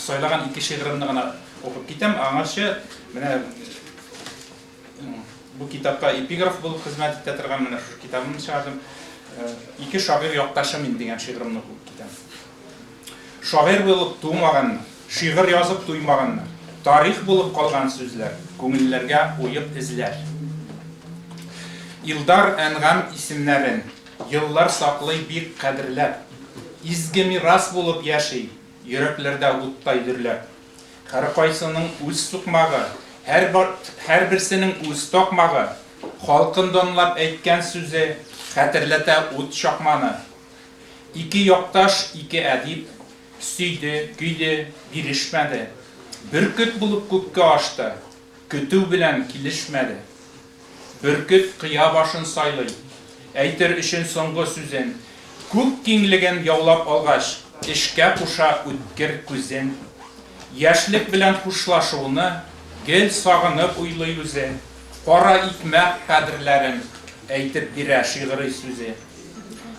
сайлаган ике шигыремне гына оқып китәм. Аңарчы менә бу китапка эпиграф булып хезмәт итә торган менә шу китабымны чыгардым. Ике шагыйрь якташым мин дигән шигыремне оқып китәм. Шагыйрь булып тумаган, шигырь язып туймаганнар. Тарих булып калган сүзләр, күңелләргә уеп эзләр. Илдар Әнгам исемнәрен еллар саклый бик кадерләп, изге мирас булып яши, йөрәкләрдә уттай дөрләп. Һәркайсының үз сукмагы, һәрберсенең үз токмагы, халкын данлап әйткән сүзе хәтерләтә ут чакманы. Ике якташ, ике әдип сөйде, көйде, бирешмәде. Бөркет булып күккә ашты, көтү белән килешмәде. Бөркет кыя башын сайлый, әйтер өчен соңгы сүзен, күк киңлеген яулап алгач, эшкә куша үткер күзен. Яшьлек белән хушлашуны гел сагынып уйлый үзе, кара икмәк кадерләрен әйтеп бирә шигырь сүзе.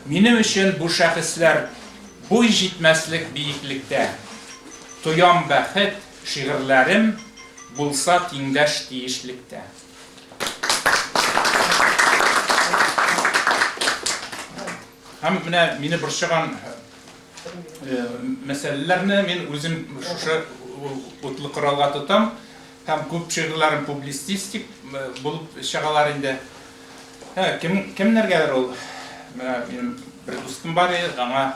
Минем өчен бу шәхесләр буй җитмәслек биеклектә. Тоям бәхет шигырьләрем булса тиңдәш тиешлектә. Һәм менә мине борчыган мәсьәләләрне мин үзем шушы утлы коралга тотам. Һәм күп шигырьләрем публицистик булып чыгалар инде. Кемнәргәдер ул? Менә минем бер дустым бар, аңа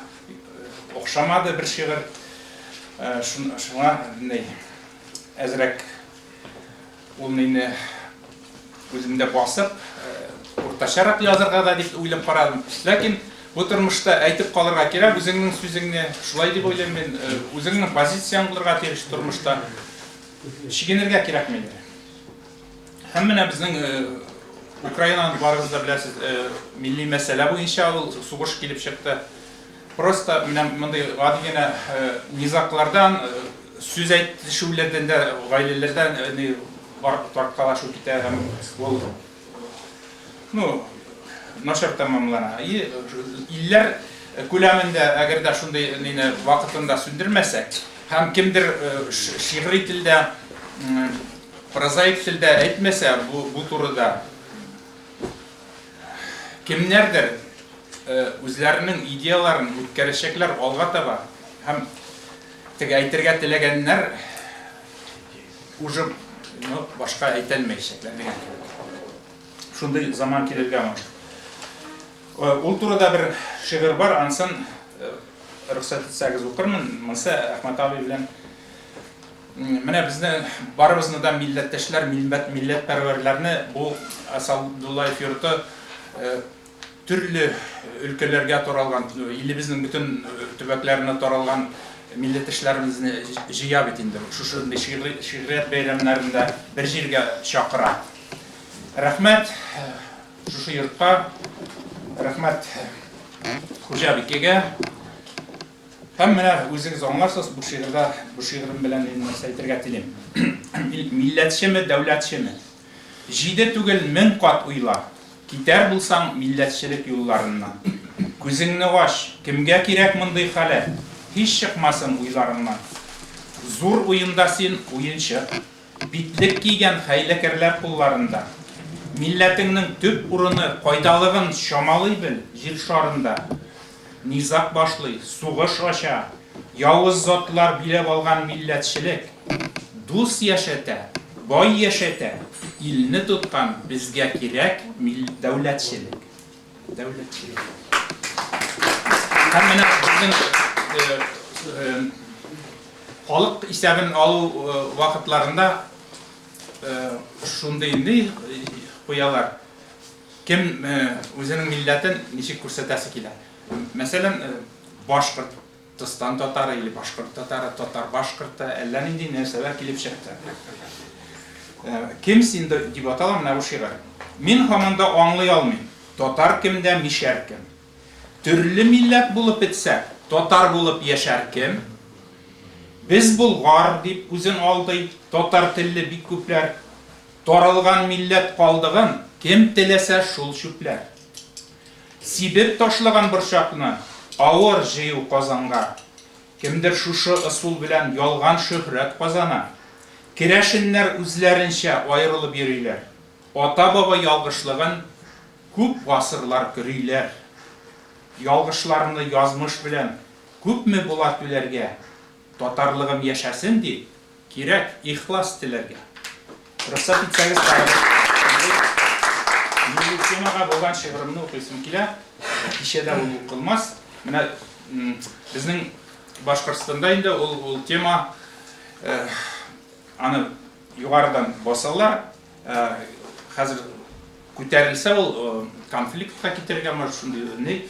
охшамады бер шигырь. Шуңа әзрәк ул мине үземдә басып, уртачарак язарга да дип уйлап карадым. Ләкин бу тормышта әйтеп калырга кирәк, үзеңнең сүзеңне шулай дип уйлыйм мин, үзеңнең позицияң булырга тиеш тормышта чигенергә кирәкмәйди. Һәм менә безнең Украинаны барыгыз да беләсез, милли мәсьәлә буенча ул сугыш килеп чыкты. Просто менә мондай гади генә низаклардан, сүз әйтешүләрдән дә, гаиләләрдән таркалашу китә һәм ул начар тамамлана. Илләр күләмендә әгәр дә шундый вакытында сүндермәсәк, һәм кемдер шигъри телдә, прозаик телдә әйтмәсә бу турыда, кемнәрдер үзләренең идеяларын үткәрәчәкләр алга таба, һәм теге әйтергә теләгәннәр уже башка әйтәлмәячәкләр дигән. Шундый заман килергә мөмкин. Ул турыда бер шигырь бар, ансын рөхсәт итсәгез укырмын. Монсы Әхмәт абый белән менә безне барыбызны да милләттәшләр, милләтпәрвәрләрне бу Асадуллаев йорты төрле өлкәләргә таралган, илебезнең бөтен төбәкләренә таралган милләттәшләребезне җыя бит инде. Шушы шигърият бәйрәмнәрендә бер җиргә чакыра. Рәхмәт шушы йортка, рәхмәт Хуҗа бикәгә. Һәм менә үзегез аңларсыз, бу шигырем белән нәрсә әйтергә телим. Милләтчеме, дәүләтчеме? Җиде түгел 1000 кат уйла. Китәр булсаң милләтчелек юлларыннан. Күзеңне аш, кемгә кирәк мондый хәле? Һич чыкмасын уйларыңнан. Зур уенда син уенчы, битлек кигән хәйләкәрләр кулларында. Милләтеңнең төп урыны кайдалыгын чамалый бел җир шарында. Низак башлый, сугыш ача, явыз затлар биләп алган милләтчелек. Дус яшәтә, бай яшәтә, илне тоткан безгә кирәк дәүләтчелек. Дәүләтчелек. Һәм менә безнең халык исәбен алу вакытларында шундый инде куялар. Кем үзенең милләтен ничек күрсәтәсе килә? Мәсәлән, Башкортстан татары или башкорт татары, татар башкорты, әллә нинди нәрсәләр килеп чыкты. Кем син дип аталам менә бу шигырь. Мин һаманда аңлый алмыйм. Татар кемдә мишәр кем? Төрле милләт булып бетсә, татар булып яшәр кем? Без булгар дип үзен алдый, татар телле бик күпләр. Таралган милләт калдыгын кем теләсә шул чүпләр. Сибеп ташлаган борчакны авыр җыю Казанга. Kimdir şuшы ысул белән ялган шөһрәт казана. Керәшеннәр үзләренчә аерылып йөриләр. Ата-баба ялгышлыгын күп гасырлар көриләр. Ялгышларны язмыш белән күпме була түләргә. Татарлыгым яшәсен ди, кирәк ихлас теләргә. Рөхсәт итсәгез, милли темага булган шигыремне укыйсым килә. Кичәдә ул укылмас. Менә безнең Башкортстанда инде ул тема аны югарыдан басалар. Хәзер күтәрелсә ул конфликтка китергә мөмкин шундый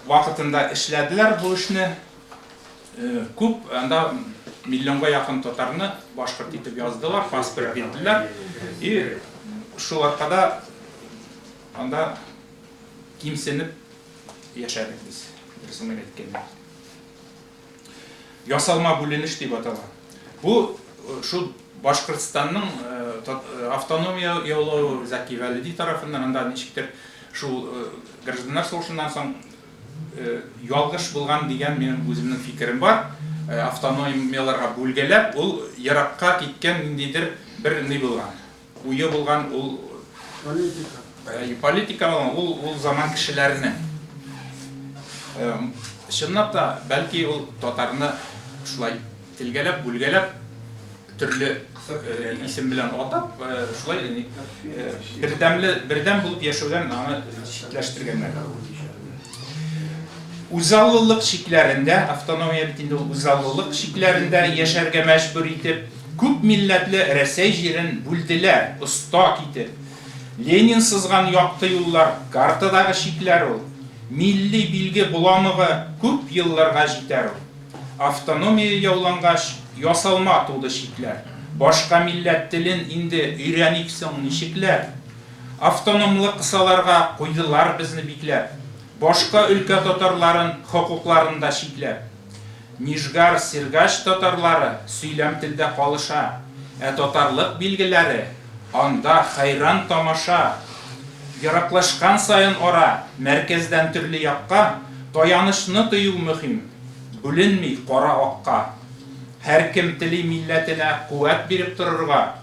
вакытында эшләделәр бу эшне. Күп анда миллионга якын татарны башкорт итеп яздылар, паспорт бирделәр. И шул аркада анда кимсенеп яшәдек без. Берсен әйткәндә. Ясалма бүленеш дип атала. Бу шул Башкортстанның автономия яулау Заки Вәлиди тарафыннан анда ничектер шул гражданнар сугышыннан соң ялгыш булган дигән минем үземнең фикерем бар. Автономияларга бүлгәләп, ул яракка киткән ниндидер бер ни булган. Уе булган ул политика ул заман кешеләренең. Чынлап та бәлки ул татарны шулай телгәләп, бүлгәләп төрле исем белән атап, шулай бердәм булып яшәүдән аны читләштергәннәр. Үзаллылык шикләрендә, автономия битендә үзаллылык шикләрендә яшәргә мәҗбүр итеп, күп милләтле Рәсәй җирен бүлделәр, оста китеп. Ленин сызган якты юллар, картадагы шикләр ул. Милли билге буламыгы күп елларга җитәр ул. Автономия яулангач, ясалма туды шикләр. Башка милләт телен инде өйрәник соң ничекләр. Автономлы кысаларга куйдылар безне бикләп. Башка өлкә татарларын хокукларында шикләп. Нижгар, Сиргач татарлары сөйләм телдә калыша. Татарлык билгеләре анда хайран тамаша. Яраклашкан сайын ара, мәркәздән төрле якка таянышны тыю мөһим. Бүленми кара акка. Һәр кем тели милләтенә куәт биреп торырга.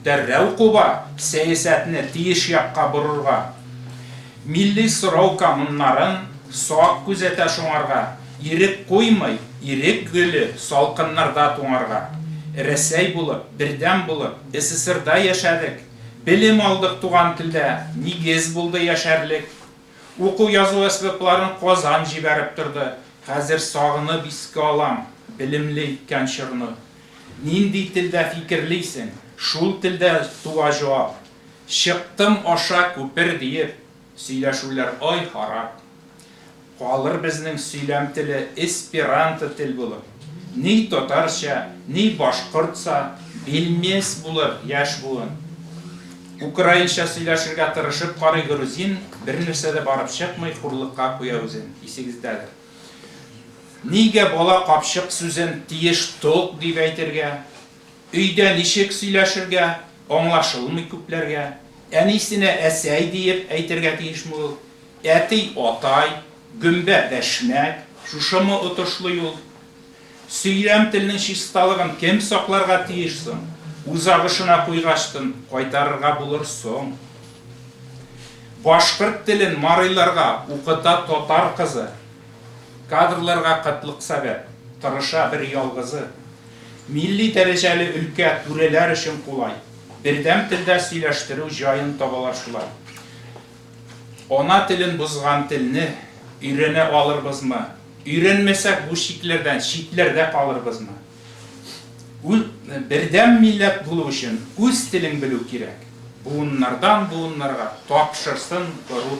Дәррәү куба сәясәтне тиеш якка борырга. Милли сорау кануннарын сак күзәтә шуңарга. Ирек куймый, ирек гөле салкыннарда туңарга. Рәсәй булып, бердәм булып, СССРда яшәдек. Белем алдык туган телдә, нигез булды яшәрлек. Уку язу әсбапларын Казан җибәреп торды. Хәзер сагынып искә алам, белемле икән чорны. Нинди телдә фикерлисең? Шул телдә туа җавап. Чыктым аша күпер диеп, сөйләшүләр ай харап. Калыр безнең сөйләм теле эсперанто тел булып. Ни татарча, ни башкортса белмәс булып яшь буын. Украинча сөйләшергә тырышып карый грузин, бер нәрсәдә барып чыкмый, хурлыкка куя үзен. Исегездәдер. Нигә бала капчык сүзен тиеш ток дип әйтергә? Өйдә ничек сөйләшергә? Аңлашылмый күпләргә. Әнисенә әсәй дип әйтергә тиешме ул? Әти атай, гөмбә дәшмәк, шушымы отышлы юл. Сөйләм теленең чисталыгын кем сакларга тиешсең? Үзагышына куйгаштын кайтарырга булыр соң. Башкорт телен марыйларга укыта татар кызы. Кадрларга кытлык сәбәп, тырыша бер ялгызы. Милли дәрәҗәле өлкә түрәләр өчен кулай. Бердәм телдә сөйләштерү җаен табалар шулар. Ана телен бузган телне өйрәнә алырбызмы? Өйрәнмәсәк бу шикләрдән читләрдә калырбызмы? Бердәм милләт булу өчен үз телен белү кирәк. Буыннардан буыннарга тапшырсын горур.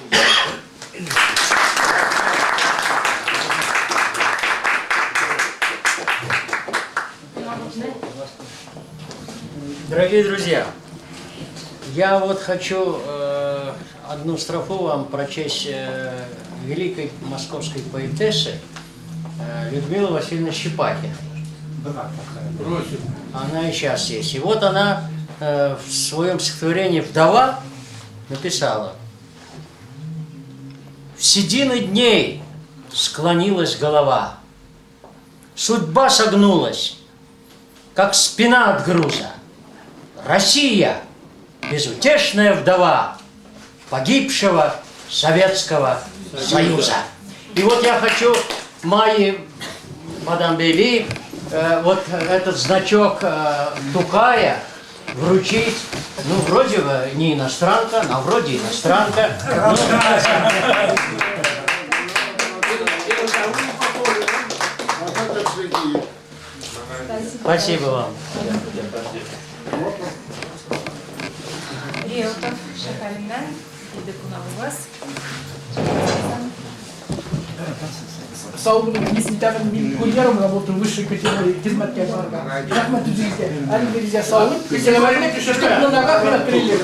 Дорогие друзья, я вот хочу одну строфу вам прочесть великой московской поэтессы Людмилы Васильевны Щепахиной. Она и сейчас есть. И вот она в своем стихотворении «Вдова» написала: «В седины дней склонилась голова. Судьба согнулась, как спина от груза. Россия, безутешная вдова погибшего Советского Союза. И вот я хочу Майе, мадам Бейли, вот этот значок Тукая вручить. Ну, вроде бы не иностранка, но вроде иностранка. Спасибо вам. Реутов Шахалинан, Идекуна у вас. Сау болу, мистерден мен курьером работаю высшей категории хизматкерларга. Рахмат үзүңүзгө. Алиберизге сау болуп, келеберне штабнага кыйнап берилет.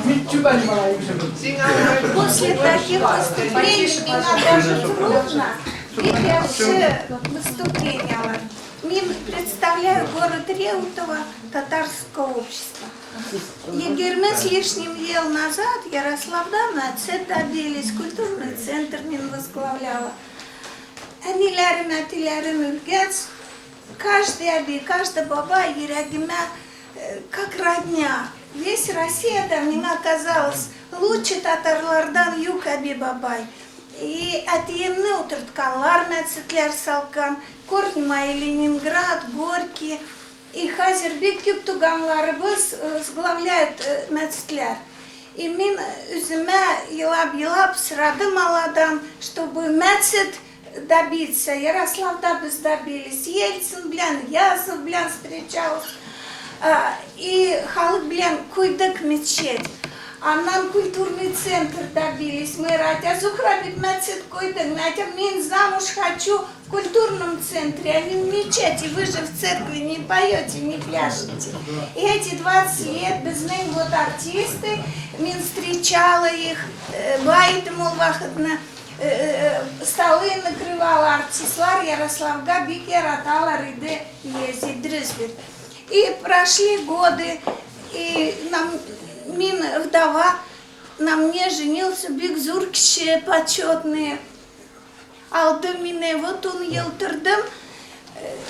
Мен чубани малай. После таких выступлений меня даже трудно видя выступления. Мне представляю город Реутово, татарское общество. Егерме с лишним ел назад Ярославда нацет добились, культурный центр мен возглавляла. Анилерим, атилерим ülgец, каждая баба ерагиме как родня. Весь Россия да мне казалось лучше татарлардан юг аби бабай. И атиемне утыртканлар мәтсетлер салкан, корни мои Ленинград, Горький. И хазер бик күп туганларыбыз возглавляют мәтсетлер. И мен үзіме елап sıradım аладан, чтобы мәтсет добиться. Ярославда біз добились. Ельцин блин, Язов блин встречался. И халық блин куйдык мечеть. А нам культурный центр добились. Мы радя Зухрабик мәтсет куйдык. Мен замуж хочу в культурном центре, а не в мечети. Вы же в церкви не поете, не пляшете. И эти 20 лет без них вот артисты, мен встречала их, байдым улвахытна, столы накрывала артистлар, Ярославга бик яратала рыды ездить дрызбер. И прошли годы, и мин вдова на мне женился бик зуркище почетные. Алды мине вот он елтырдым,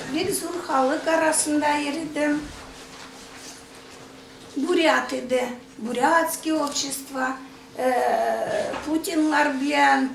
бик зур халық арасында еридим. Буряты де, бурятские общества, Путинлар белән